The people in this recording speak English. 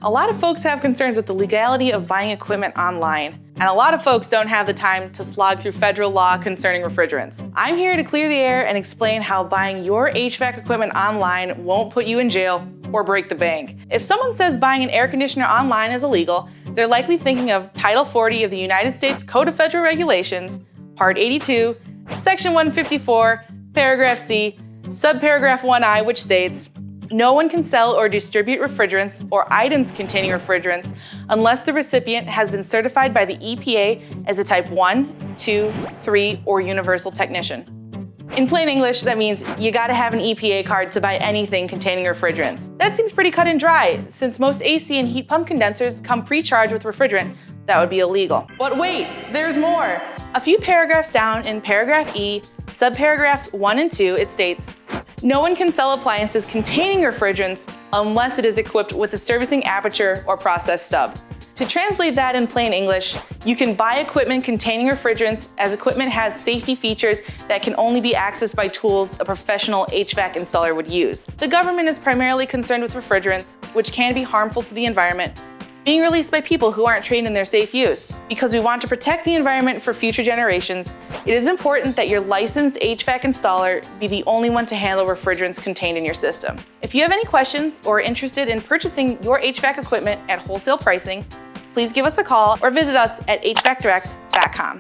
A lot of folks have concerns with the legality of buying equipment online, and a lot of folks don't have the time to slog through federal law concerning refrigerants. I'm here to clear the air and explain how buying your HVAC equipment online won't put you in jail or break the bank. If someone says buying an air conditioner online is illegal, they're likely thinking of Title 40 of the United States Code of Federal Regulations, Part 82, Section 154, Paragraph C, Subparagraph 1I, which states, "No one can sell or distribute refrigerants or items containing refrigerants unless the recipient has been certified by the EPA as a Type 1, 2, 3, or Universal Technician." In plain English, that means you gotta have an EPA card to buy anything containing refrigerants. That seems pretty cut and dry, since most AC and heat pump condensers come pre-charged with refrigerant. That would be illegal. But wait, there's more! A few paragraphs down in Paragraph E, subparagraphs 1 and 2, it states, "No one can sell appliances containing refrigerants unless it is equipped with a servicing aperture or process stub." To translate that in plain English, you can buy equipment containing refrigerants as equipment has safety features that can only be accessed by tools a professional HVAC installer would use. The government is primarily concerned with refrigerants, which can be harmful to the environment, being released by people who aren't trained in their safe use. Because we want to protect the environment for future generations, it is important that your licensed HVAC installer be the only one to handle refrigerants contained in your system. If you have any questions or are interested in purchasing your HVAC equipment at wholesale pricing, please give us a call or visit us at hvacdirect.com.